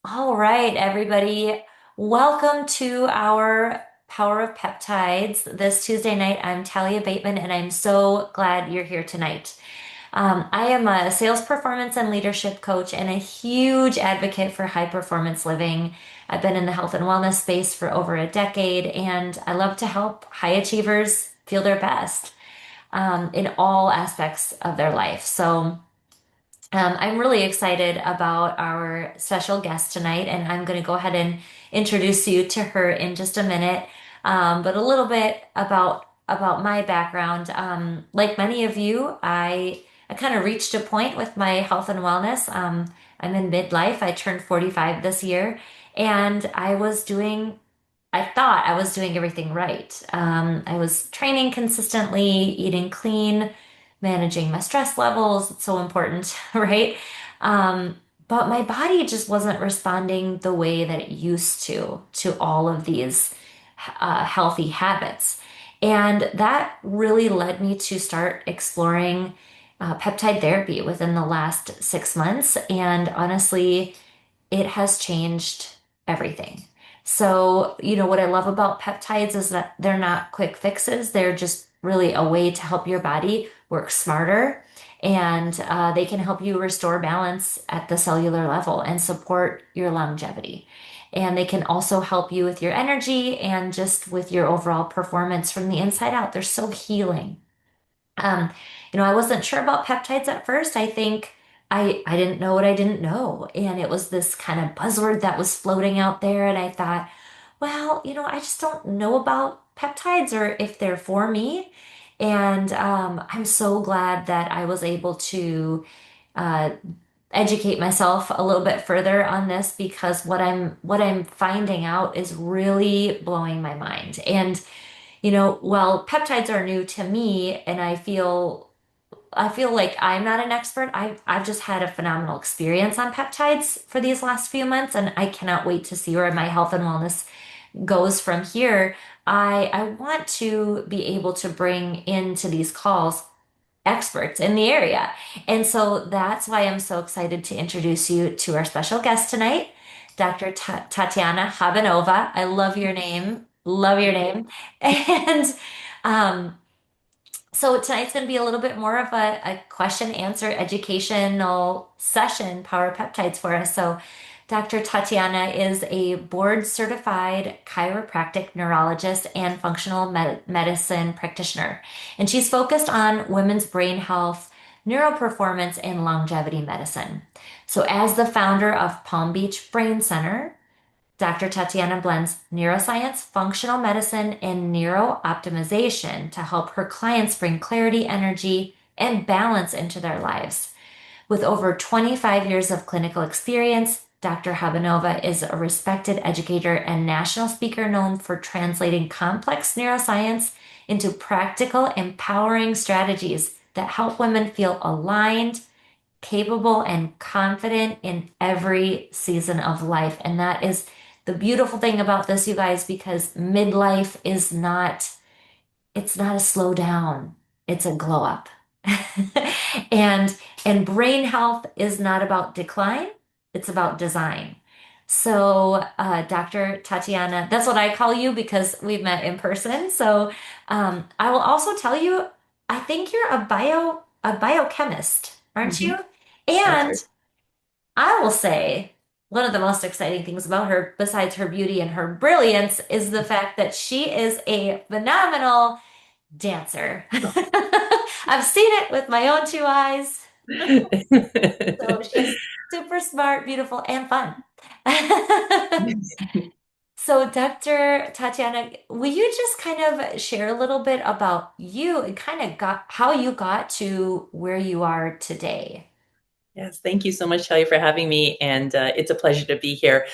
All right, everybody. Welcome to our Power of Peptides. This Tuesday night, I'm Talia Bateman, and I'm so glad you're here tonight. I am a sales performance and leadership coach and a huge advocate for high performance living. I've been in the health and wellness space for over a decade, and I love to help high achievers feel their best in all aspects of their life. I'm really excited about our special guest tonight, and I'm going to go ahead and introduce you to her in just a minute. But a little bit about my background. Like many of you, I kind of reached a point with my health and wellness. I'm in midlife. I turned 45 this year, and I thought I was doing everything right. I was training consistently, eating clean, managing my stress levels. It's so important, right? Um, but my body just wasn't responding the way that it used to all of these healthy habits. And that really led me to start exploring peptide therapy within the last 6 months. And honestly, it has changed everything. So, what I love about peptides is that they're not quick fixes. They're just really a way to help your body work smarter. And they can help you restore balance at the cellular level and support your longevity. And they can also help you with your energy and just with your overall performance from the inside out. They're so healing. Um, I wasn't sure about peptides at first. I think I didn't know what I didn't know. And it was this kind of buzzword that was floating out there. And I thought, well, I just don't know about peptides or if they're for me. And I'm so glad that I was able to uh, educate myself a little bit further on this because what I'm finding out is really blowing my mind. And well, peptides are new to me, and I feel like I'm not an expert. I've just had a phenomenal experience on peptides for these last few months, and I cannot wait to see where my health and wellness goes from here. I want to be able to bring into these calls experts in the area. And so that's why I'm so excited to introduce you to our special guest tonight, Dr. Tatiana Habanova. I love your name. Love your name. And um, so tonight's going to be a little bit more of a question answer educational session, Power Peptides for us. So Dr. Tatiana is a board certified chiropractic neurologist and functional medicine practitioner. And she's focused on women's brain health, neuroperformance, and longevity medicine. So as the founder of Palm Beach Brain Center, Dr. Tatiana blends neuroscience, functional medicine, and neuro optimization to help her clients bring clarity, energy, and balance into their lives. With over 25 years of clinical experience, Dr. Habanova is a respected educator and national speaker known for translating complex neuroscience into practical, empowering strategies that help women feel aligned, capable, and confident in every season of life. And that is the beautiful thing about this, you guys, because midlife is not, it's not a slow down, it's a glow up. and and brain health is not about decline, it's about design. So, Dr. Tatiana, that's what I call you because we've met in person. So, I will also tell you, I think you're a biochemist, aren't Hmm. you? That's And right. I will say one of the most exciting things about her, besides her beauty and her brilliance, is the fact that she is a phenomenal dancer. I've seen it with my own two eyes. So she's super smart, beautiful, and fun. So, Dr. Tatiana, will you just kind of share a little bit about you and kind of got how you got to where you are today? Yes, thank you so much, Talia, for having me, and it's a pleasure to be here.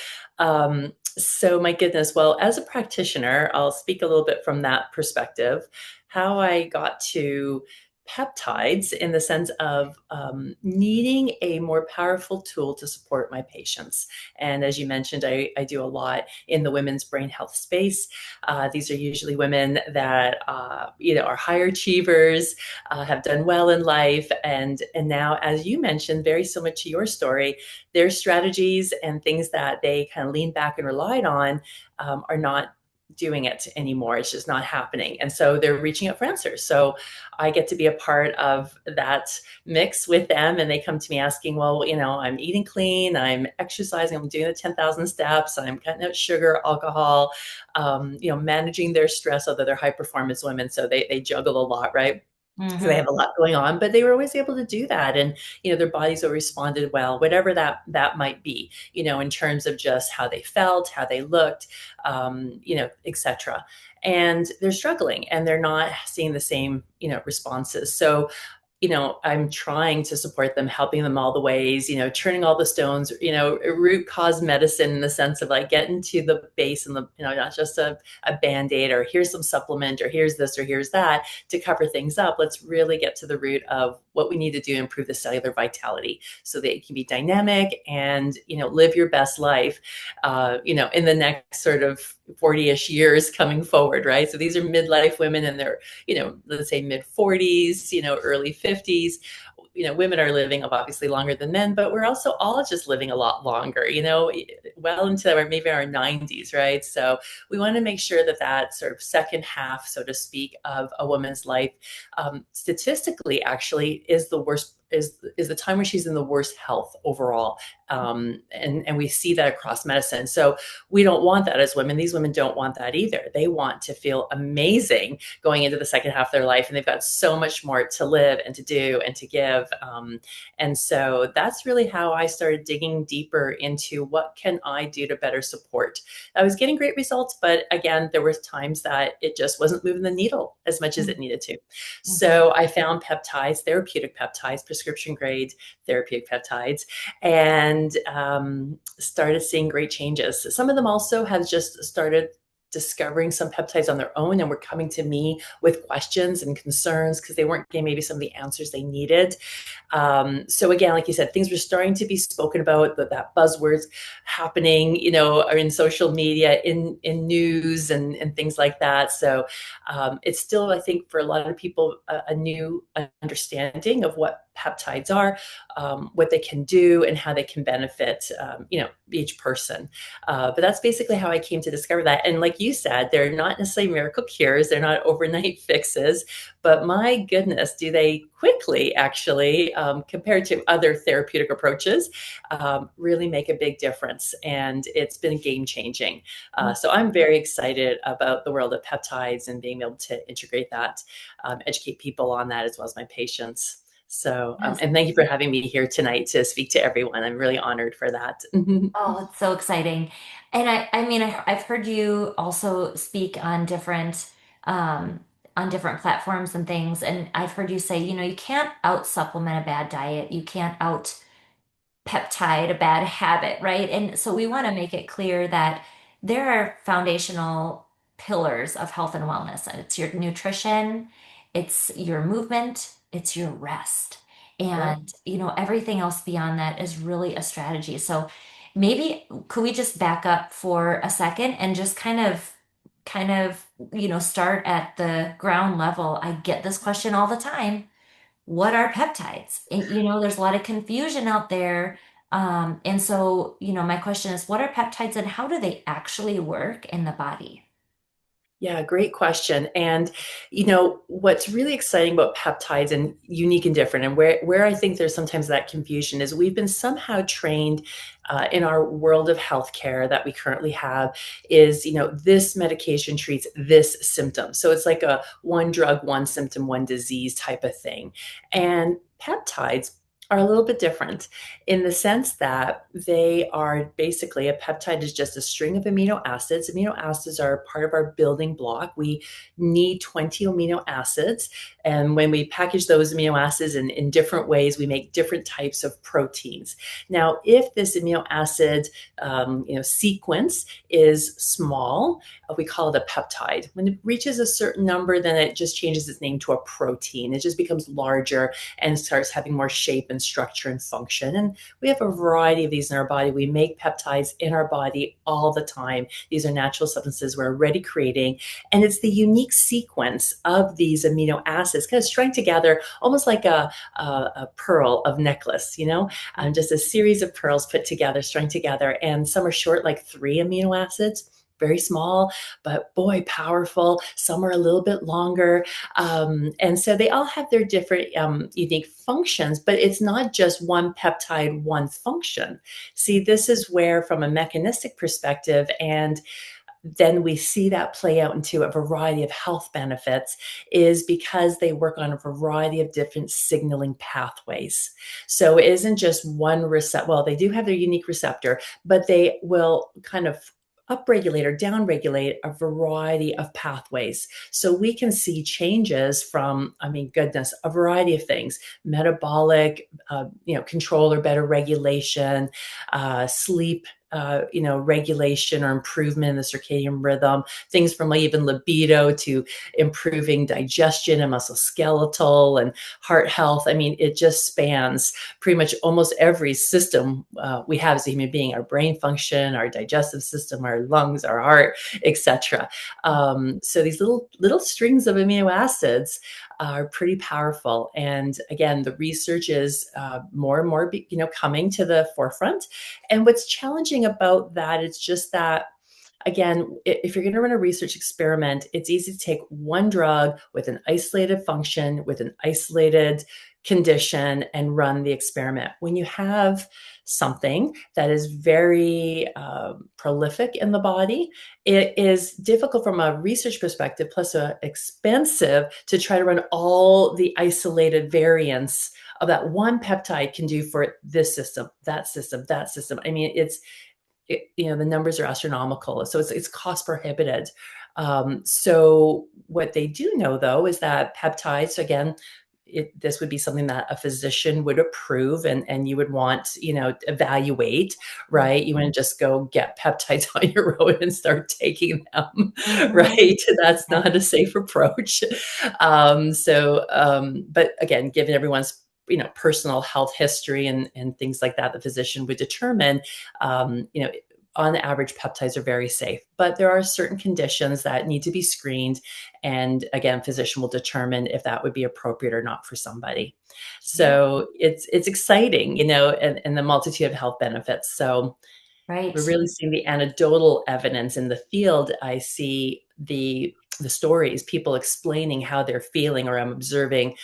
So, my goodness, well, as a practitioner, I'll speak a little bit from that perspective. How I got to peptides in the sense of needing a more powerful tool to support my patients. And as you mentioned, I do a lot in the women's brain health space. These are usually women that are higher achievers, have done well in life, and now, as you mentioned, very similar to your story, their strategies and things that they kind of lean back and relied on are not doing it anymore. It's just not happening. And so they're reaching out for answers. So I get to be a part of that mix with them. And they come to me asking, well, I'm eating clean, I'm exercising, I'm doing the 10,000 steps, I'm cutting out sugar, alcohol, managing their stress, although they're high performance women. So they juggle a lot, right? So they Hmm. have a lot going on, but they were always able to do that. And, their bodies have responded well, whatever that might be, in terms of just how they felt, how they looked, etc. And they're struggling and they're not seeing the same, responses. So I'm trying to support them, helping them all the ways, turning all the stones, root cause medicine in the sense of like getting to the base and not just a band-aid or here's some supplement or here's this or here's that to cover things up. Let's really get to the root of what we need to do to improve the cellular vitality so that it can be dynamic and, live your best life, in the next sort of 40-ish years coming forward, right? So these are midlife women and they're let's say mid 40s, early 50s. Women are living obviously longer than men, but we're also all just living a lot longer, well into maybe our 90s, right? So we want to make sure that sort of second half, so to speak, of a woman's life, statistically actually is the worst, is the time where she's in the worst health overall. And we see that across medicine. So we don't want that as women. These women don't want that either. They want to feel amazing going into the second half of their life, and they've got so much more to live and to do and to give. And so that's really how I started digging deeper into what can I do to better support. I was getting great results, but again, there were times that it just wasn't moving the needle as much as it needed to. Hmm. So I found peptides, therapeutic peptides, prescription grade therapeutic peptides, and started seeing great changes. Some of them also have just started discovering some peptides on their own and were coming to me with questions and concerns because they weren't getting maybe some of the answers they needed. So again, like you said, things were starting to be spoken about, that buzzwords happening, are in social media, in news and things like that. So it's still, I think, for a lot of people, a new understanding of what peptides are, what they can do, and how they can benefit, each person. But that's basically how I came to discover that. And like you said, they're not necessarily miracle cures; they're not overnight fixes. But my goodness, do they quickly actually, compared to other therapeutic approaches, really make a big difference. And it's been game changing. So I'm very excited about the world of peptides and being able to integrate that, educate people on that as well as my patients. So, Yes. and thank you for having me here tonight to speak to everyone. I'm really honored for that. Oh, it's so exciting. And I mean, I've heard you also speak um, on different platforms and things. And I've heard you say, you can't out supplement a bad diet. You can't out peptide, a bad habit, right? And so we want to make it clear that there are foundational pillars of health and wellness. It's your nutrition, it's your movement, it's your rest. Yeah. And, everything else beyond that is really a strategy. So maybe could we just back up for a second and just start at the ground level? I get this question all the time. What are peptides? And, there's a lot of confusion out there. And so, my question is, what are peptides and how do they actually work in the body? Yeah, great question. And what's really exciting about peptides and unique and different, and where I think there's sometimes that confusion is we've been somehow trained in our world of healthcare that we currently have is this medication treats this symptom. So it's like a one drug, one symptom, one disease type of thing. And peptides are a little bit different in the sense that they are basically, a peptide is just a string of amino acids. Amino acids are part of our building block. We need 20 amino acids. And when we package those amino acids in different ways, we make different types of proteins. Now, if this amino acid sequence is small, we call it a peptide. When it reaches a certain number, then it just changes its name to a protein. It just becomes larger and starts having more shape and structure and function. And we have a variety of these in our body. We make peptides in our body all the time. These are natural substances we're already creating. And it's the unique sequence of these amino acids kind of strung together, almost like a pearl of necklace, just a series of pearls put together, strung together. And some are short, like 3 amino acids, very small, but boy, powerful. Some are a little bit longer. And so they all have their different unique functions, but it's not just one peptide, one function. See, this is where, from a mechanistic perspective, and then we see that play out into a variety of health benefits, is because they work on a variety of different signaling pathways. So it isn't just one receptor. Well, they do have their unique receptor, but they will kind of upregulate or downregulate a variety of pathways. So we can see changes from, I mean, goodness, a variety of things: metabolic, control or better regulation, sleep, regulation or improvement in the circadian rhythm, things from even libido to improving digestion and musculoskeletal and heart health. I mean, it just spans pretty much almost every system we have as a human being: our brain function, our digestive system, our lungs, our heart, etc. So these little strings of amino acids are pretty powerful. And again, the research is more and more, coming to the forefront. And what's challenging about that is just that, again, if you're going to run a research experiment, it's easy to take one drug with an isolated function, with an isolated condition, and run the experiment. When you have something that is very prolific in the body, it is difficult from a research perspective, plus expensive, to try to run all the isolated variants of that one peptide can do for this system, that system, that system. I mean, the numbers are astronomical, so it's cost prohibited. So what they do know, though, is that peptides, again, this would be something that a physician would approve, and you would want, evaluate, right? You wouldn't just go get peptides on your own and start taking them, Mm-hmm. right? That's not a safe approach. But again, given everyone's personal health history and things like that, the physician would determine, um, you know, on average, peptides are very safe, but there are certain conditions that need to be screened. And again, physician will determine if that would be appropriate or not for somebody. Yeah. So it's exciting, and the multitude of health benefits. So we're Right. really seeing the anecdotal evidence in the field. I see the stories, people explaining how they're feeling, or I'm observing,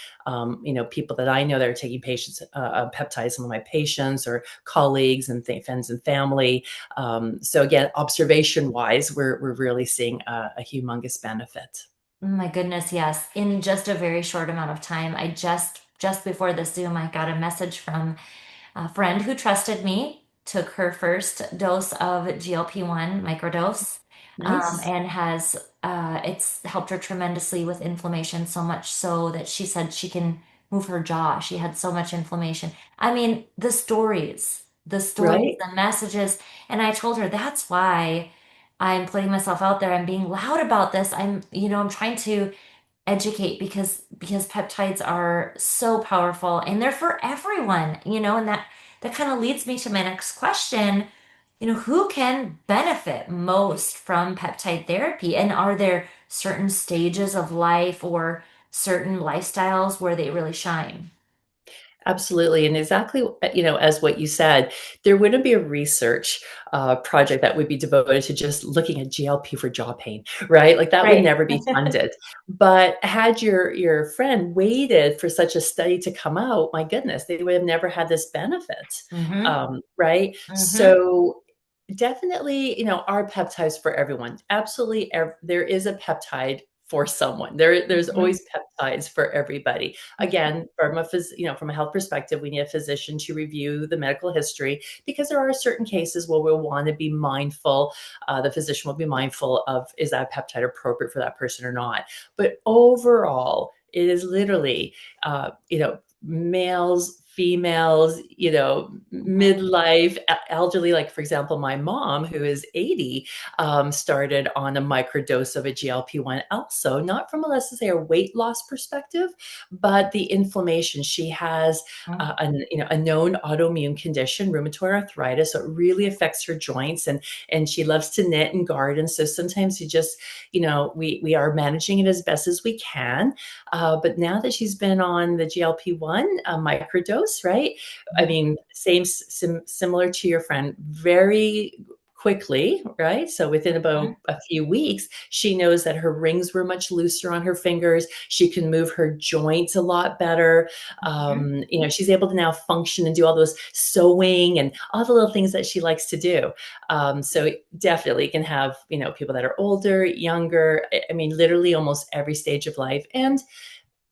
people that I know that are taking patients, peptides, some of my patients or colleagues and friends and family. So again, observation wise, we're really seeing a humongous benefit. Oh my goodness, yes. In just a very short amount of time, I just before the Zoom, I got a message from a friend who trusted me, took her first dose of GLP-1 microdose, Nice. and has it's helped her tremendously with inflammation, so much so that she said she can move her jaw. She had so much inflammation. I mean, the stories, Right. the messages, and I told her that's why I'm putting myself out there. I'm being loud about this. I'm trying to educate because peptides are so powerful and they're for everyone, and that kind of leads me to my next question. Who can benefit most from peptide therapy, and are there certain stages of life or certain lifestyles where they really shine? Absolutely. And exactly, as what you said, there wouldn't be a research project that would be devoted to just looking at GLP for jaw pain, right? Like that would Right. never be funded. But had your friend waited for such a study to come out, my goodness, they would have never had this benefit, Mm-hmm. right? Mm-hmm. So definitely, our peptides for everyone. Absolutely, there is a peptide for someone. There's Mhm. always peptides for everybody. Again, from a health perspective, we need a physician to review the medical history because there are certain cases where we'll want to be mindful. The physician will be mindful of, is that peptide appropriate for that person or not. But overall, it is literally, males, females, Mhm. midlife, elderly. Like, for example, my mom, who is 80, started on a microdose of a GLP-1 also, not from a, let's say, a weight loss perspective, but the inflammation. She has Mhm. a known autoimmune condition, rheumatoid arthritis, so it really affects her joints, and she loves to knit and garden. So sometimes you just, we are managing it as best as we can. But now that she's been on the GLP-1 microdose, right? I Mhm. mean, similar to your friend, very quickly, right? So within about a few weeks, she knows that her rings were much looser on her fingers. She can move her joints a lot better. Mhm. She's able to now function and do all those sewing and all the little things that she likes to do. So definitely can have, people that are older, younger. I mean, literally almost every stage of life. And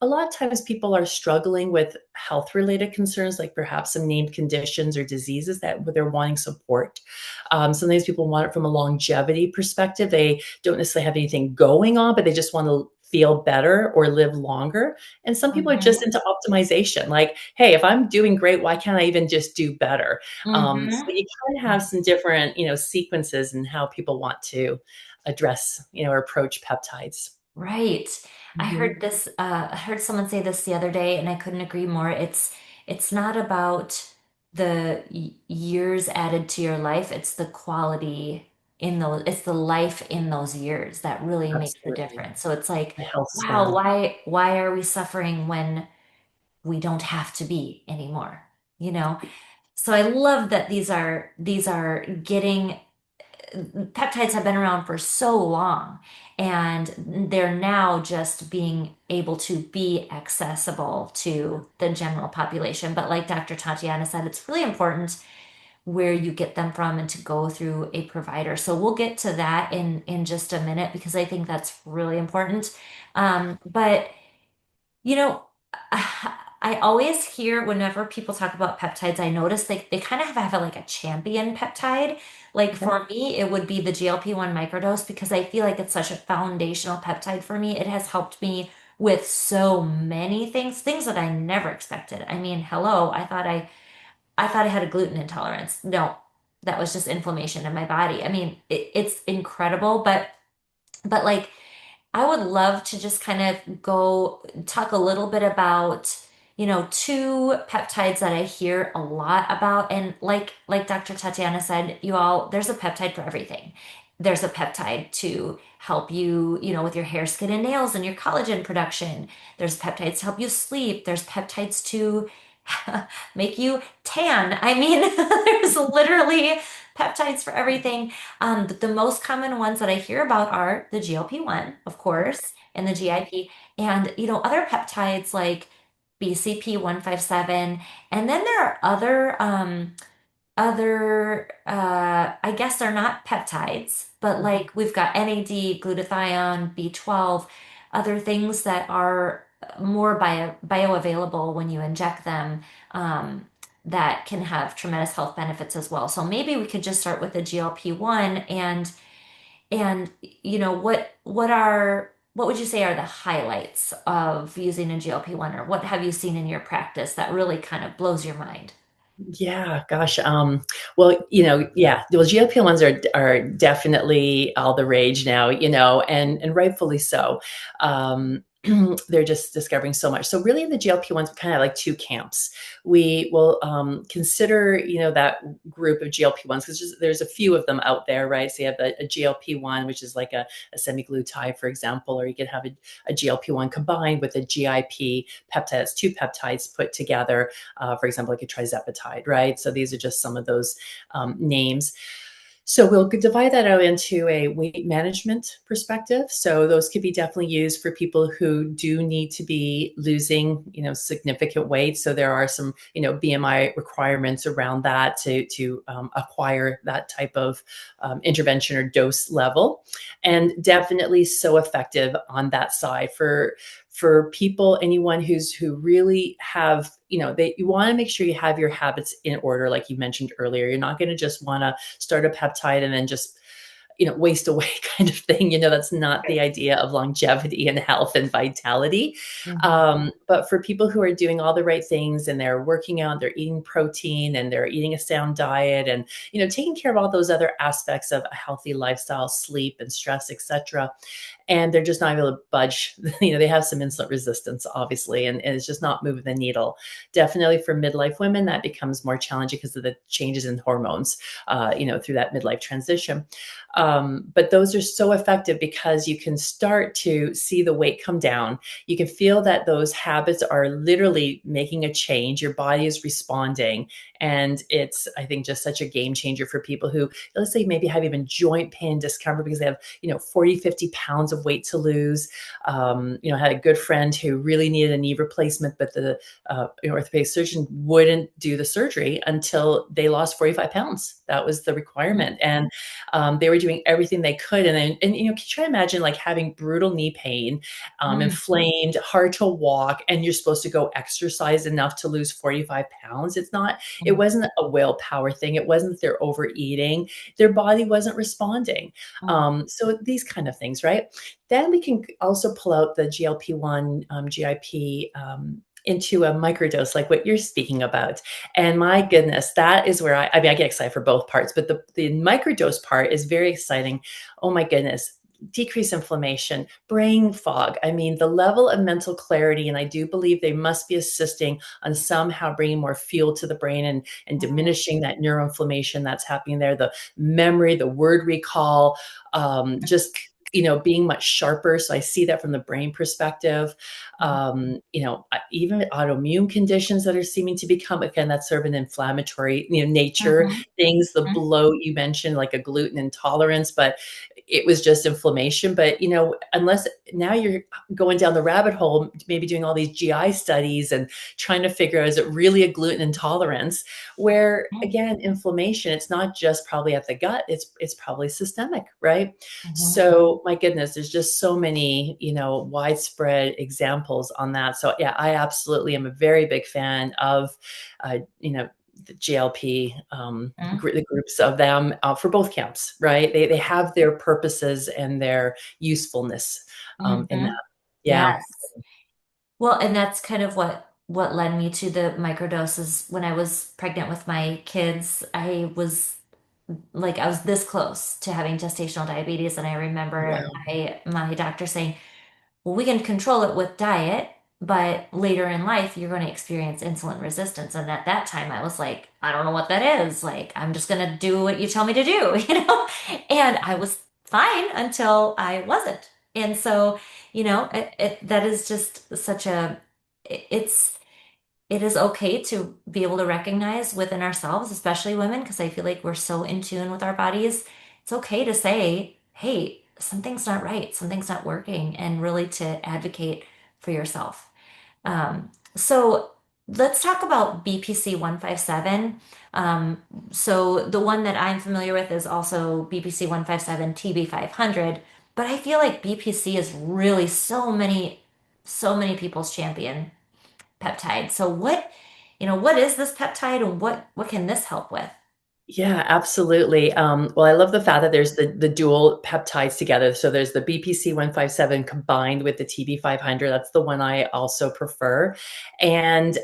a lot of times people are struggling with health related concerns, like perhaps some named conditions or diseases that they're wanting support. Sometimes people want it from a longevity perspective. They don't necessarily have anything going on, but they just want to feel better or live longer. And some people are just Mhm. into optimization. Like, hey, if I'm doing great, why can't I even just do better? So Mhm. you kind of have some different, sequences in how people want to address, or approach peptides. Right. Mhm. I heard someone say this the other day and I couldn't agree more. It's not about the years added to your life, it's the quality in those, it's the life in those years that really makes the Absolutely. difference. So it's like, The health wow, span. why are we suffering when we don't have to be anymore? You know? So I love that these are getting peptides have been around for so long and they're now just being able to be accessible to the general population. But like Dr. Tatiana said, it's really important where you get them from and to go through a provider. So we'll get to that in just a minute because I think that's really important. But you know, I always hear whenever people talk about peptides, I notice they kind of have like a champion peptide. Like Okay. for me, it would be the GLP-1 microdose because I feel like it's such a foundational peptide for me. It has helped me with so many things, things that I never expected. I mean, hello, I thought I had a gluten intolerance. No, that was just inflammation in my body. I mean, it's incredible, but like I would love to just kind of go talk a little bit about, two peptides that I hear a lot about. And like Dr. Tatiana said, you all, there's a peptide for everything. There's a peptide to help you, with your hair, skin, and nails and your collagen production. There's peptides to help you sleep. There's peptides to make you tan. I mean, there's literally peptides for everything. The most common ones that I hear about are the GLP-1, of course, and the GIP, and other peptides like BCP-157, and then there are other I guess they're not peptides, but Mhm. like we've got NAD, glutathione, B12, other things that are more bioavailable when you inject them, that can have tremendous health benefits as well. So maybe we could just start with the GLP-1 and what would you say are the highlights of using a GLP-1 or what have you seen in your practice that really kind of blows your mind? Yeah, gosh. Well, yeah. Well, GLP-1s are definitely all the rage now, and rightfully so. Um, they're just discovering so much. So really, in the GLP-1s, we kind of have like two camps. We will consider, that group of GLP-1s because there's a few of them out there, right? So you have a GLP-1, which is like a semaglutide, for example, or you could have a GLP-1 combined with a GIP peptide. It's two peptides put together, for example, like a trizepatide, right? So these are just some of those names. So we'll divide that out into a weight management perspective. So those could be definitely used for people who do need to be losing, significant weight. So there are some, BMI requirements around that to acquire that type of intervention or dose level, and definitely so effective on that side for people, anyone who really have, you want to make sure you have your habits in order, like you mentioned earlier. You're not going to just want to start a peptide and then just waste away kind of thing. That's not the idea of longevity and health and vitality. Mhm. But for people who are doing all the right things and they're working out, they're eating protein and they're eating a sound diet and, taking care of all those other aspects of a healthy lifestyle, sleep and stress, etc., and they're just not able to budge. They have some insulin resistance, obviously, and it's just not moving the needle. Definitely for midlife women, that becomes more challenging because of the changes in hormones, through that midlife transition. But those are so effective because you can start to see the weight come down. You can feel that those habits are literally making a change. Your body is responding. And it's, I think, just such a game changer for people who, let's say, maybe have even joint pain, discomfort because they have, 40, 50 pounds of weight to lose. I had a good friend who really needed a knee replacement, but the orthopedic surgeon wouldn't do the surgery until they lost 45 pounds. That was the requirement. And they were doing everything they could. And can you try to imagine like having brutal knee pain, Mhm. inflamed, hard to walk, and you're supposed to go exercise enough to lose 45 pounds. It Mhm. wasn't a willpower thing. It wasn't that they're overeating. Their body wasn't responding. Mhm. So these kind of things, right? Then we can also pull out the GLP-1, GIP, into a microdose like what you're speaking about. And my goodness, that is where I mean, I get excited for both parts, but the microdose part is very exciting. Oh my goodness. Decrease inflammation, brain fog. I mean, the level of mental clarity, and I do believe they must be assisting on somehow bringing more fuel to the brain and Mhm. diminishing that neuroinflammation that's happening there. The memory, the word recall, just being much sharper. So I see that from the brain perspective. Mhm. Even autoimmune conditions that are seeming to become, again, that's sort of an inflammatory, nature. Mhm. Things, the Mhm. bloat you mentioned, like a gluten intolerance, but it was just inflammation. But unless now you're going down the rabbit hole, maybe doing all these GI studies and trying to figure out, is it really a gluten intolerance? Where Mhm. again, inflammation, it's not just probably at the gut, it's probably systemic, right? Mhm. So my goodness, there's just so many, widespread examples on that. So yeah, I absolutely am a very big fan of, the GLP, Mhm. the groups of them, for both camps, right? They have their purposes and their usefulness, in that. Mhm. Yeah. Yes. Well, and that's kind of what led me to the microdoses. When I was pregnant with my kids, I was this close to having gestational diabetes, and I remember Wow. my doctor saying, well, we can control it with diet, but later in life, you're going to experience insulin resistance. And at that time, I was like, I don't know what that is. Like, I'm just going to do what you tell me to do, you know? And I was fine until I wasn't. And so, that is just such it's, it is okay to be able to recognize within ourselves, especially women, because I feel like we're so in tune with our bodies. It's okay to say, hey, something's not right, something's not working, and really to advocate for yourself. So let's talk about BPC 157. So the one that I'm familiar with is also BPC 157, TB 500, but I feel like BPC is really so many people's champion peptide. So what is this peptide and what can this help with? Yeah, absolutely. Well, I love the fact that there's the dual peptides together. So there's the BPC 157 combined with the TB 500. That's the one I also prefer, and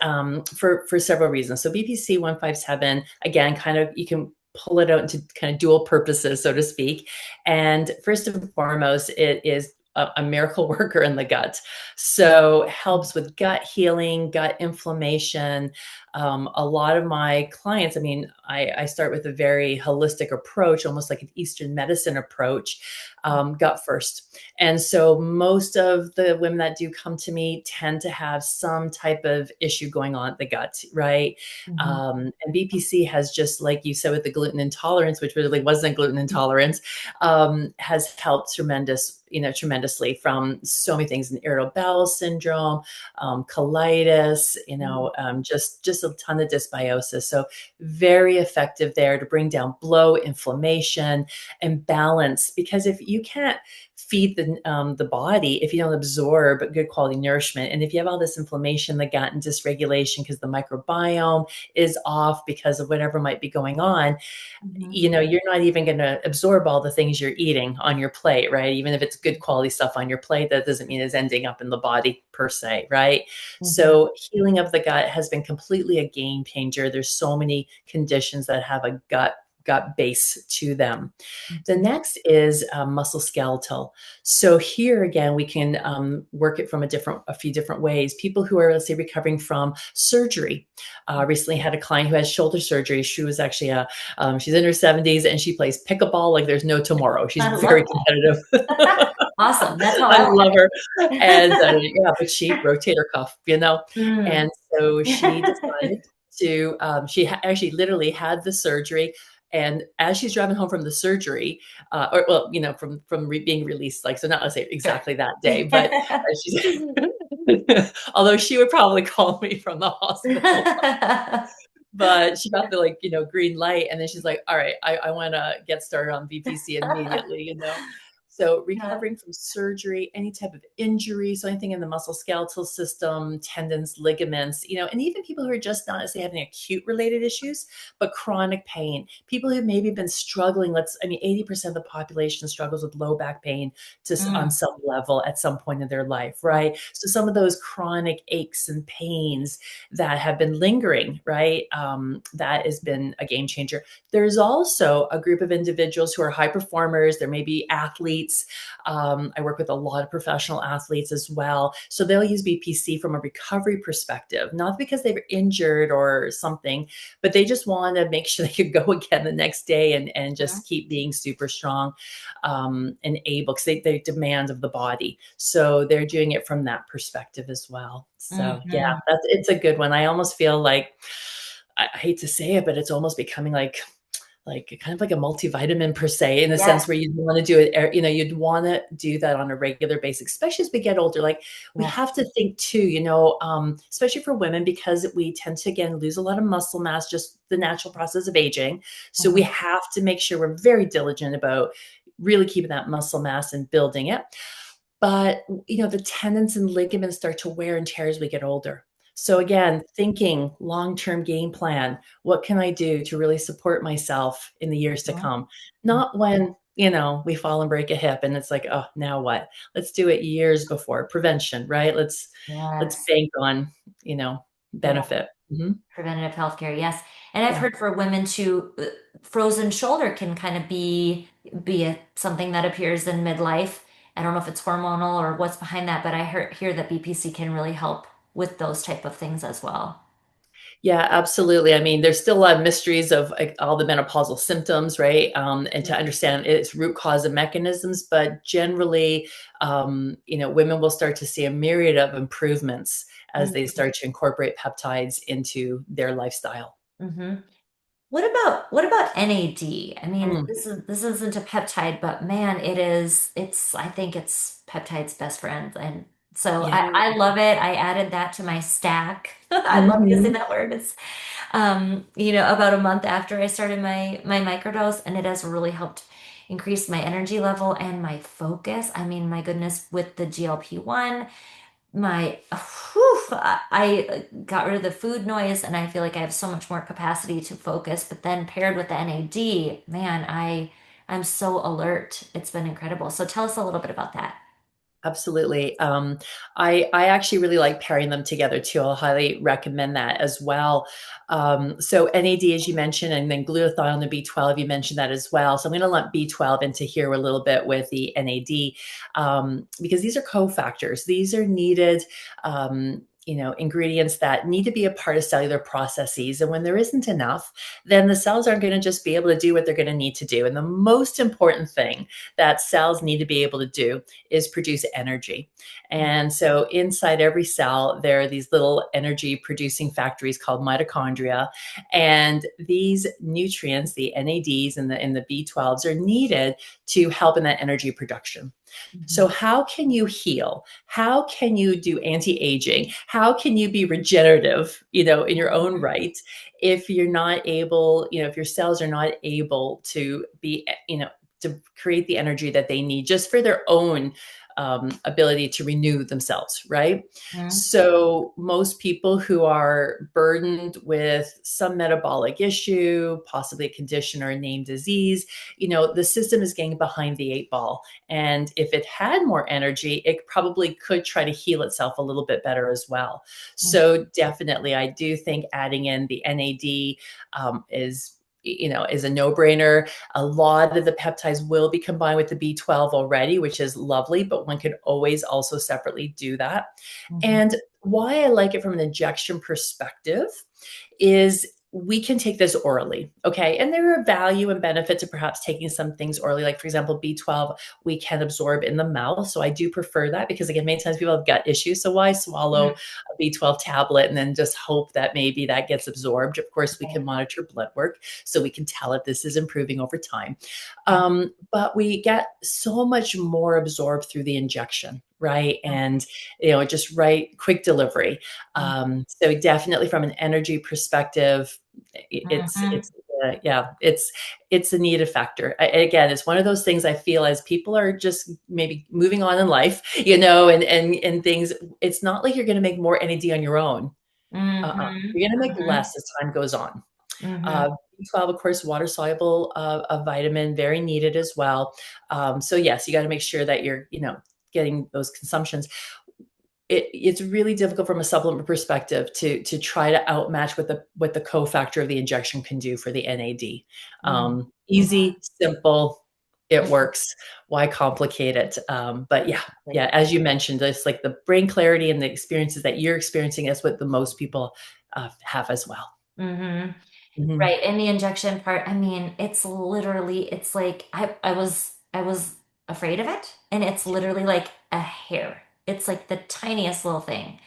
for several reasons. So BPC 157, again, kind of you can pull it out into kind of dual purposes, so to speak. And first and foremost, it is a miracle worker in the gut. So Mm, helps with gut healing, gut inflammation. A lot of my clients, I mean, I start with a very holistic approach, almost like an Eastern medicine approach, gut first. And so most of the women that do come to me tend to have some type of issue going on in the gut, right? mhm, And BPC has, just like you said with the gluten intolerance, which really wasn't gluten intolerance, has helped tremendously from so many things, in irritable bowel syndrome, colitis, mm, just a ton of dysbiosis. So very effective there to bring down bloat, inflammation, and balance. Because if you can't feed the body, if you don't absorb good quality nourishment, and if you have all this inflammation in the gut and dysregulation because the microbiome is off because of whatever might be going on, mhm, you're not even going to absorb all the things you're eating on your plate, right? Even if it's good quality stuff on your plate, that doesn't mean it's ending up in the body per se, right? mhm, So healing of the gut has been completely a game changer. There's so many conditions that have a gut base to them. The mhm, next is muscle skeletal. So here again, we can work it from a few different ways. People who are, let's say, recovering from surgery. Recently had a client who had shoulder surgery. She was actually she's in her 70s and she plays pickleball like there's no tomorrow. She's I very love competitive. that. Awesome. That's how I I love her. And want yeah, but she rotator cuff, it. and so she Mm. decided to, actually literally had the surgery. And as she's driving home from the surgery, or well, being released, like, so not, let's say Sure. exactly that day, but she's, although she would probably call me from the hospital, but she got the, like, green light, and then she's like, all right, I want to get started on VPC immediately. So Yeah. recovering from surgery, any type of injury, so anything in the muscle skeletal system, tendons, ligaments, and even people who are just not necessarily having acute related issues, but chronic pain, people who've maybe been struggling. I mean, 80% of the population struggles with low back pain on Mm. some level at some point in their life, Wow. right? So some of those chronic aches and pains that have been lingering, right? That has been a game changer. There's also a group of individuals who are high performers. There may be athletes. I work with a lot of professional athletes as well. So they'll use BPC from a recovery perspective, not because they're injured or something, but they just want to make sure they could go again the next day and Mhm. just keep being super strong, and able, because they demand of the body. So they're doing it from that perspective as well. So yeah, Mhm. it's a good one. I almost feel like, I hate to say it, but it's almost becoming like kind of like a multivitamin per se, in a sense Yes. where you'd want to do it, you'd want to do that on a regular basis, especially as we get older. Like, we Yes. have to think too, especially for women, because we tend to, again, lose a lot of muscle mass, just the natural process of aging. So we Mhm. have to make sure we're very diligent about really keeping that muscle mass and building it. But, the tendons and ligaments start to wear and tear as we get older. So again, thinking long-term game plan, what can I do to really support myself in the years to Mhm. come? Not when, we fall and break a hip and it's like, oh, now what? Let's do it years before. Prevention, right? Let's Yes. bank on, you know, Yeah. benefit. Mhm. Preventative healthcare. Yes. And I've Yeah. heard for women too, frozen shoulder can kind of something that appears in midlife. I don't know if it's hormonal or what's behind that, but hear that BPC can really help with those type of things as well. Yeah, absolutely. I mean, there's still a lot of mysteries of, like, all the menopausal symptoms, right? And to understand its root cause and mechanisms, but generally, women will start to see a myriad of improvements as they Mm-hmm. start to incorporate peptides into their lifestyle. Mm-hmm. What about NAD? I mean, Mm, this isn't a peptide, but man, it's I think it's peptide's best friend. And so yeah. I love it. I added that to my stack. I love using Mhm. that word. It's about a month after I started my microdose, and it has really helped increase my energy level and my focus. I mean, my goodness, with the GLP-1, my I got rid of the food noise, and I feel like I have so much more capacity to focus. But then paired with the NAD, man, I'm so alert. It's been incredible. So tell us a little bit about that. Absolutely. I actually really like pairing them together too. I'll highly recommend that as well. So NAD, as you mentioned, and then glutathione, the B12, you mentioned that as well. So I'm going to lump B12 into here a little bit with the NAD, because these are cofactors. These are needed. Ingredients that need to be a part of cellular processes. And when there isn't enough, then the cells aren't going to just be able to do what they're going to need to do. And the most important thing that cells need to be able to do is produce energy. And so inside every cell, there are these little energy producing factories called mitochondria. And these nutrients, the NADs and the B12s, are needed to help in that energy production. So, Mhm. how can you heal? How can you do anti aging? How can you be regenerative, in your own Mhm. right, if you're not able, if your cells are not able to be, to create the energy that they need just for their own ability to renew themselves, right? Mhm. So, most people who are burdened with some metabolic issue, possibly a condition or a named disease, the system is getting behind the eight ball. And if it had more energy, it probably could try to heal itself a little bit better as well. So, definitely, I do think adding in the NAD is a no-brainer. A lot of the peptides will be combined with the B12 already, which is lovely, but one could always also separately do that. Mhm. And why I like it from an injection perspective is we can take this orally. Okay. And there are value and benefit to perhaps taking some things orally. Like, for example, B12, we can absorb in the mouth. So I do prefer that because, again, many times people have gut issues. So why swallow Mhm. a B12 tablet and then just hope that maybe that gets absorbed? Of course, we Right. can monitor blood work so we can tell if this is improving over time. Mhm. But we get so much more absorbed through the injection, right? And just right, quick delivery. So definitely from an energy perspective, Mhm. yeah, it's a needed factor. Again, it's one of those things I feel as people are just maybe moving on in life, and things. It's not like you're going to make more NAD on your own. Mhm. You're going to make Mhm. less as time goes on. Mhm. B12, of course, water soluble, a vitamin, very needed as well. So yes, you got to make sure that you're, getting those consumptions. It's really difficult from a supplement perspective to try to outmatch what the cofactor of the injection can do for the NAD. Mhm. Easy, simple, it works. Why complicate it? But yeah, Exactly. yeah, as you mentioned, it's like the brain clarity and the experiences that you're experiencing is what the most people have as well. Mhm. Mhm. Right. And the injection part, I mean, it's like I was afraid of it. And it's literally like a hair. It's like the tiniest little thing.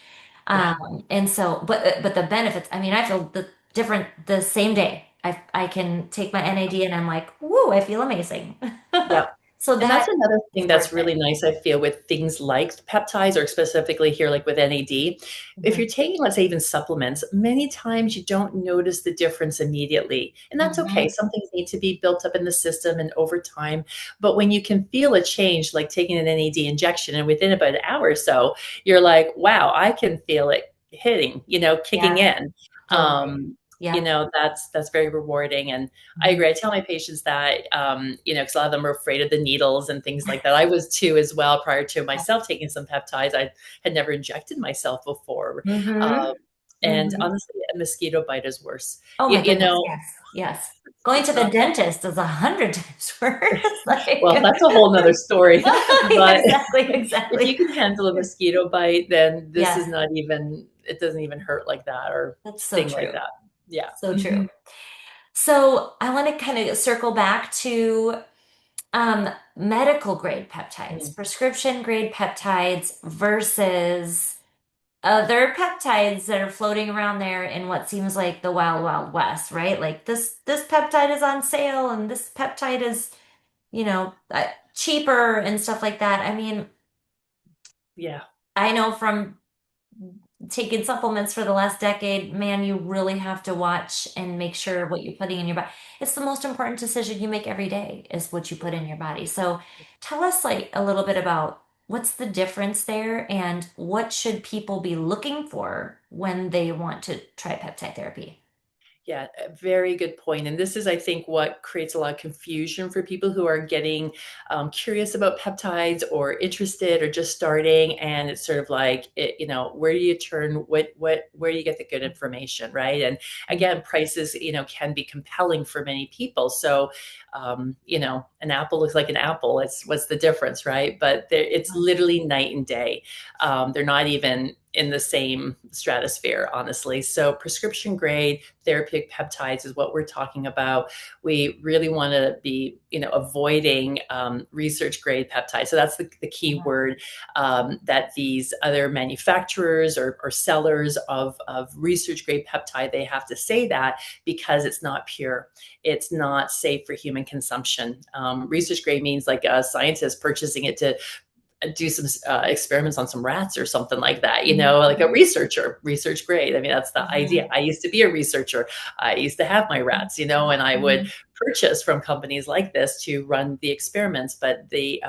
Yeah, And so, but the benefits, I mean, I feel the same day. I can take my NAD and I'm like, woo, I feel amazing. yeah. So And that's that another is thing worth that's it. really nice, I feel, with things like peptides or specifically here, like with NAD. If Mhm. you're taking, let's say, even supplements, many times you don't notice the difference immediately. And that's okay. Mhm. Some things need to be built up in the system and over time. But when you can feel a change, like taking an NAD injection, and within about an hour or so, you're like, wow, I can feel it hitting, kicking Yeah, in. totally. Um, Yeah. that's very rewarding. And I Mhm. agree. I tell my patients that, because a lot of them are afraid of the needles and things like that. I was too as well prior to myself taking some peptides. I had never injected myself before. Um, Mhm. and Mhm. honestly, a mosquito bite is worse. Oh You, my you goodness, know, yes, yes. Going to it's the not fun. dentist is 100 times worse. Like, Well, that's a whole nother story. But exactly, if you exactly. can handle a mosquito bite, then this is Yes, not even, it doesn't even hurt like that or that's so sting like true. that. Yeah. So true. Hmm. So I want to kind of circle back to medical grade peptides, prescription grade peptides versus other peptides that are floating around there in what seems like the wild, wild west, right? Like this peptide is on sale and this peptide is, cheaper and stuff like that. I mean, Yeah. I know from taking supplements for the last decade, man, you really have to watch and make sure what you're putting in your body. It's the most important decision you make every day is what you put in your body. So tell us like a little bit about what's the difference there and what should people be looking for when they want to try peptide therapy? Yeah, a very good point. And this is, I think, what creates a lot of confusion for people who are getting curious about peptides or interested or just starting. And it's sort of like, where do you turn? Where do you get the good information, right? And again, prices, can be compelling for many people. So, an apple looks like an apple. It's what's the difference, right? But it's literally night and day. They're not even in the same stratosphere, honestly. So prescription grade therapeutic peptides is what we're talking about. We really want to be, avoiding research grade peptides. So that's the key word, that these other manufacturers or sellers of research grade peptide, they have to say that because it's not pure. It's not safe for human consumption. Research grade means like a scientist purchasing it to do some experiments on some rats or something like that, like a researcher, research grade. I mean, that's the idea. Mhm. I used to be a researcher. I used to have my rats, and I would Mhm. purchase from companies like this to run the experiments, but the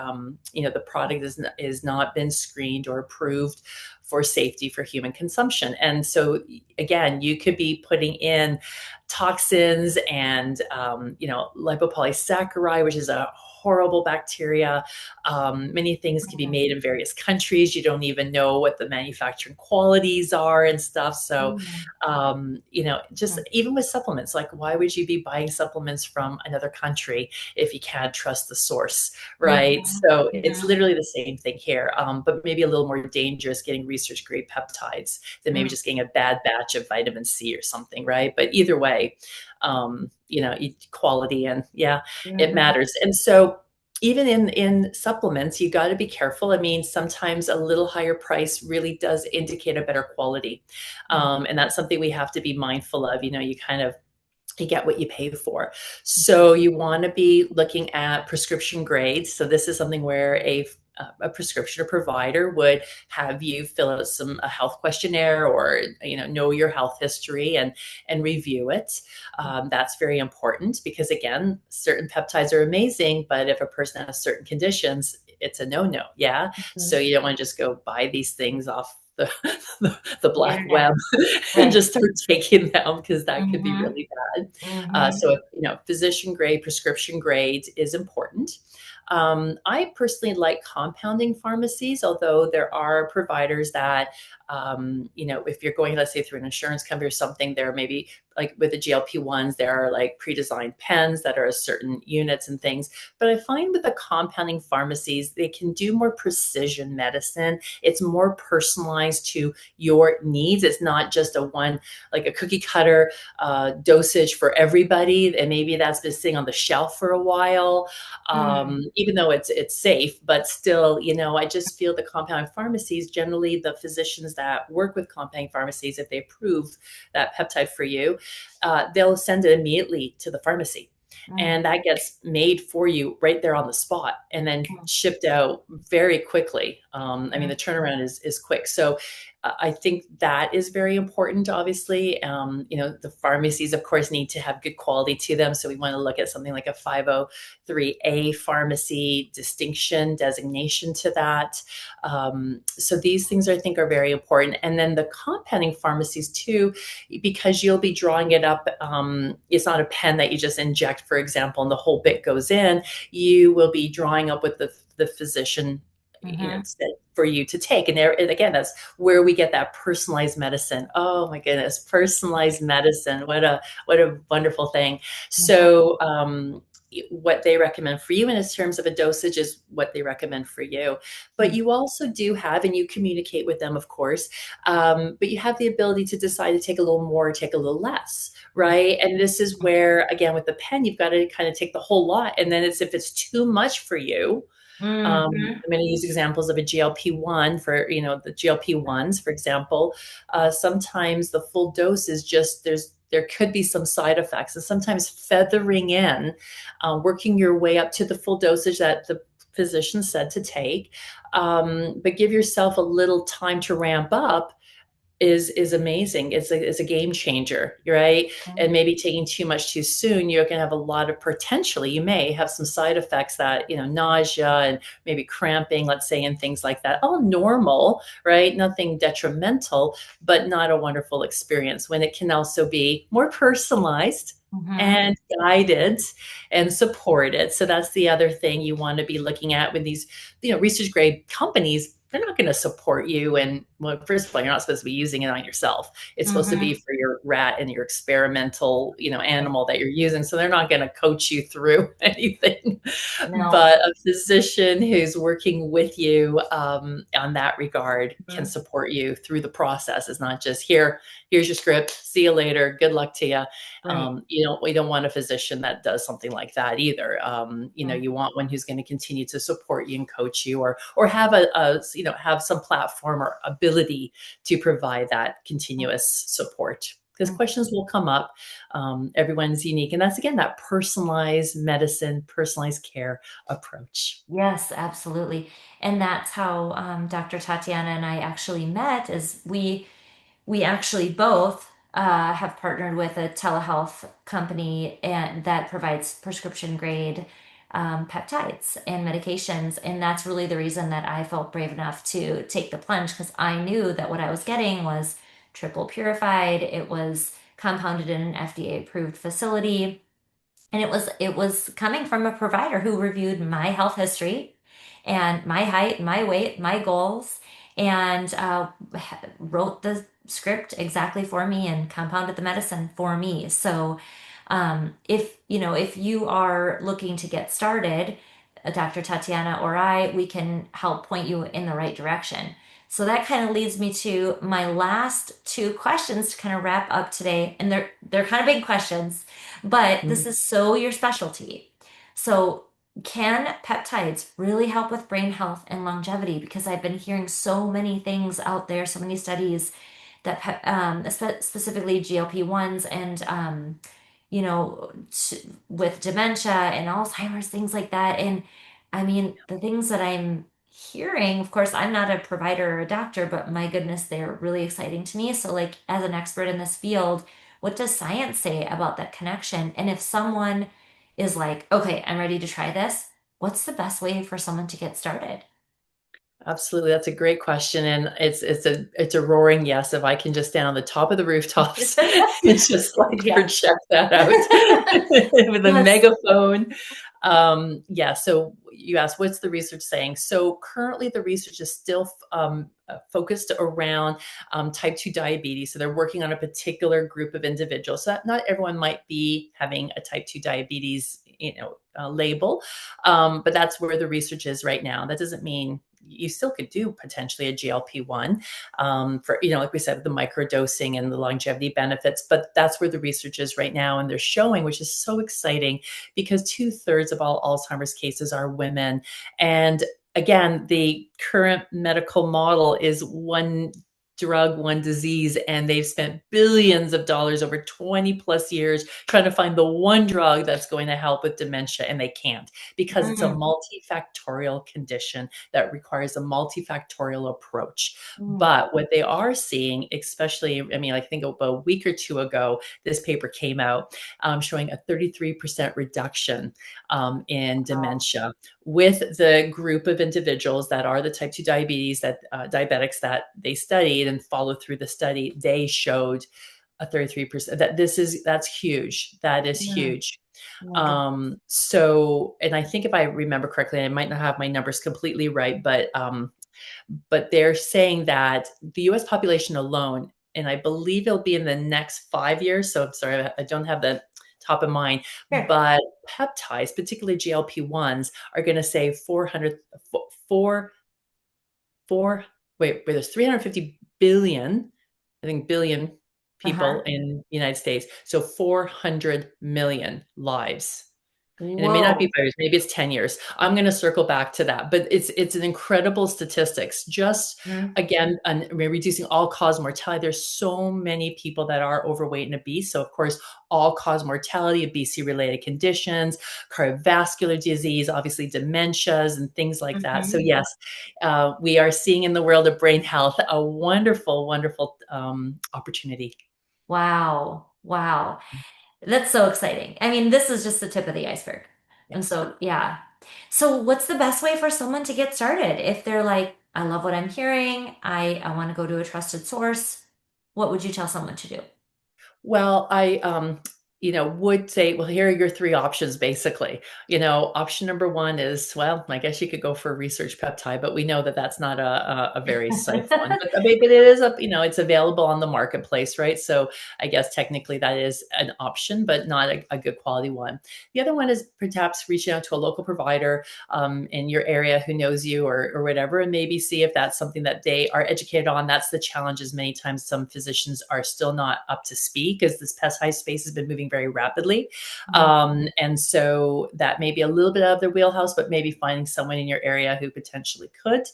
product is not been screened or approved for safety for human consumption. And so again, you could be putting in toxins and lipopolysaccharide, which is a horrible bacteria. Many things can be made in various countries. You don't even know what the manufacturing qualities are and stuff. So, Mhm. just even with supplements, like why would you be buying supplements from another country if you can't trust the source, right? Mhm. So it's Mhm. literally the same thing here, but maybe a little more dangerous getting research grade peptides than maybe Mhm. just getting a bad batch of vitamin C or something, right? But either way, quality and yeah, it Mhm. matters. And so even in supplements, you got to be careful. I mean, sometimes a little higher price really does indicate a better quality, and that's something we have to be mindful of. You get what you pay for. So you want to be looking at prescription grades. So this is something where a prescription provider would have you fill out a health questionnaire or know your health history and review it. That's very important because again, certain peptides are amazing, but if a person has certain conditions, it's a no. Yeah, so Mhm. you don't want to just go buy these things off the The black web internet. and Right. just start taking them because that could be Mhm. really bad. Mhm. So, physician grade, prescription grade is important. I personally like compounding pharmacies, although there are providers that, if you're going, let's say, through an insurance company or something, there may be like with the GLP-1s, there are like pre-designed pens that are certain units and things. But I find with the compounding pharmacies, they can do more precision medicine. It's more personalized to your needs. It's not just like a cookie cutter dosage for everybody. And maybe that's been sitting on the shelf for a while, Mhm. even though it's safe. But still, I just feel the compounding pharmacies, generally the physicians that work with compounding pharmacies, if they approve that peptide for you, they'll send it immediately to the pharmacy. Mhm. And that gets made for you right there on the spot and then shipped out very quickly. I mean, the turnaround is quick. So I think that is very important, obviously. The pharmacies, of course, need to have good quality to them. So we want to look at something like a 503A pharmacy distinction designation to that. So these things I think are very important. And then the compounding pharmacies too, because you'll be drawing it up. It's not a pen that you just inject, for example, and the whole bit goes in. You will be drawing up with the physician, Mhm. said for you to take. And again, that's where we get that personalized medicine. Oh my goodness, personalized medicine. What a wonderful thing. Mhm. So what they recommend for you in terms of a dosage is what they recommend for you. But Mhm. you also do have, and you communicate with them, of course, but you have the ability to decide to take a little more, take a little less, right? And this is where, again, with the pen, you've got to kind of take the whole lot. And then if it's too much for you, Mhm. I'm going to use examples of a GLP-1 for, the GLP-1s, for example. Sometimes the full dose is just, there could be some side effects, and sometimes feathering in, working your way up to the full dosage that the physician said to take, but give yourself a little time to ramp up is amazing. It's a game changer, right? Mhm. And maybe taking too much too soon, you're going to have a lot of potentially, you may have some side effects that, nausea and maybe cramping, let's say, and things like that. All normal, right? Nothing detrimental, but not a wonderful experience when it can also be more personalized Mhm. and guided and supported. So that's the other thing you want to be looking at with these, research grade companies. They're not going to support you. And well, first of all, you're not supposed to be using it on yourself. It's supposed to be Mhm. for your rat and your experimental, Right. animal that you're using. So they're not going to coach you through anything. No. But a physician who's working with you on that regard can Mhm. support you through the process. It's not just here's your script, see you later, good luck to you. Right. We don't want a physician that does something like that either. Mhm. You want one who's going to continue to support you and coach you, or have have some platform or ability to provide that continuous support. Because Mhm. questions will come up. Everyone's unique, and that's again that personalized medicine, personalized care approach. Yes, absolutely. And that's how Dr. Tatiana and I actually met is we actually both have partnered with a telehealth company and that provides prescription grade peptides and medications. And that's really the reason that I felt brave enough to take the plunge because I knew that what I was getting was triple purified. It was compounded in an FDA approved facility. And it was coming from a provider who reviewed my health history and my height, my weight, my goals, and wrote the script exactly for me and compounded the medicine for me. So, if you are looking to get started, Dr. Tatiana or I, we can help point you in the right direction. So that kind of leads me to my last two questions to kind of wrap up today, and they're kind of big questions, but this Mhm. is so your specialty. So can peptides really help with brain health and longevity? Because I've been hearing so many things out there, so many studies that specifically GLP-1s and with dementia and Alzheimer's, things like that. And I mean, the things that I'm hearing, of course, I'm not a provider or a doctor, but my goodness, they're really exciting to me. So, like, as an expert in this field, what does science say about that connection? And if someone is like, okay, I'm ready to try this, what's the best way for someone to get started? Absolutely, that's a great question, and it's a roaring yes. If I can just stand on the top of the rooftops and just like Yeah. project that out with a Yes. megaphone. Yeah. So you asked, what's the research saying? So currently, the research is still focused around type 2 diabetes. So they're working on a particular group of individuals. So not everyone might be having a type 2 diabetes, label, but that's where the research is right now. That doesn't mean you still could do potentially a GLP-1 for, like we said, the microdosing and the longevity benefits. But that's where the research is right now. And they're showing, which is so exciting because 2/3 of all Alzheimer's cases are women. And again, the current medical model is one drug, one disease, and they've spent billions of dollars over 20 plus years trying to find the one drug that's going to help with dementia, and they can't because it's a Mm, multifactorial condition that requires a multifactorial approach. mm. But what they are seeing, especially, I mean, I think about a week or two ago, this paper came out showing a 33% reduction in Wow. dementia with the group of individuals that are the type 2 diabetes that diabetics that they studied and followed through the study. They showed a 33%. That's huge. That is Mm. huge. Oh my God. So, and I think if I remember correctly, I might not have my numbers completely right, but they're saying that the US population alone, and I believe it'll be in the next 5 years. So I'm sorry, I don't have the top of mind, Sure. but peptides, particularly GLP-1s, are going to save 400, 4, 4, wait, there's 350 billion, I think billion Uh-huh. people in the United States. So 400 million lives And it may not be Whoa. 5 years, maybe it's 10 years. I'm going to circle back to that, but it's an incredible statistics. Just Mm, again, and we're reducing all cause mortality. There's so many people that are overweight and obese. So of course, all cause mortality, obesity related conditions, cardiovascular disease, obviously dementias and things like that. So mhm. yes, we are seeing in the world of brain health a wonderful, wonderful opportunity. Wow. Wow. That's so exciting. I mean, this is just the tip of the iceberg. And Yes. so, yeah. So, what's the best way for someone to get started? If they're like, I love what I'm hearing, I want to go to a trusted source, what would you tell someone to do? Well, would say, well, here are your three options, basically. Option number one is, well, I guess you could go for a research peptide, but we know that that's not a very safe one. But it is it's available on the marketplace, right? So I guess technically that is an option, but not a good quality one. The other one is perhaps reaching out to a local provider in your area who knows you or whatever, and maybe see if that's something that they are educated on. That's the challenge is many times some physicians are still not up to speed because this pesticide space has been moving very rapidly. Mhm. And so that may be a little bit out of their wheelhouse, but maybe finding someone in your area who potentially could,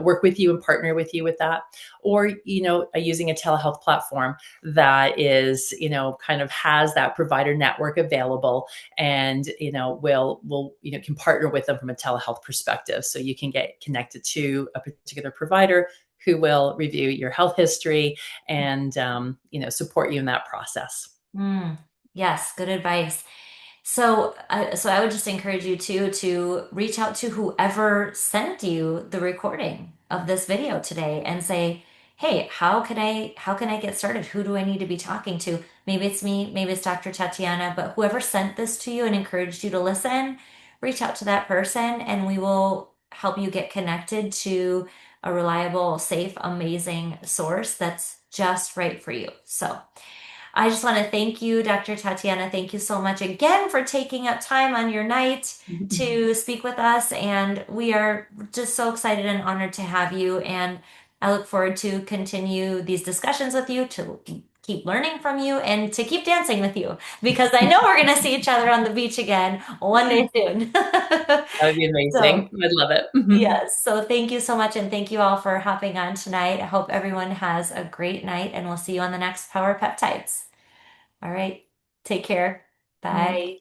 work with you and partner with you with that. Or, using a telehealth platform that is, kind of has that provider network available and, will can partner with them from a telehealth perspective. So you can get connected to a particular provider who will review your health history and support you in that process. Mm, yes, good advice. So I would just encourage you to reach out to whoever sent you the recording of this video today and say, "Hey, how can I get started? Who do I need to be talking to? Maybe it's me, maybe it's Dr. Tatiana, but whoever sent this to you and encouraged you to listen, reach out to that person and we will help you get connected to a reliable, safe, amazing source that's just right for you." So, I just want to thank you, Dr. Tatiana. Thank you so much again for taking up time on your night to speak with us. And we are just so excited and honored to have you. And I look forward to continue these discussions with you, to keep learning from you, and to keep dancing with you because I know we're going to see each other on the beach again one day soon. That would be amazing. So, I'd love it. yes. So thank you so much. And thank you all for hopping on tonight. I hope everyone has a great night, and we'll see you on the next Power Peptides. All right. Take care. Bye.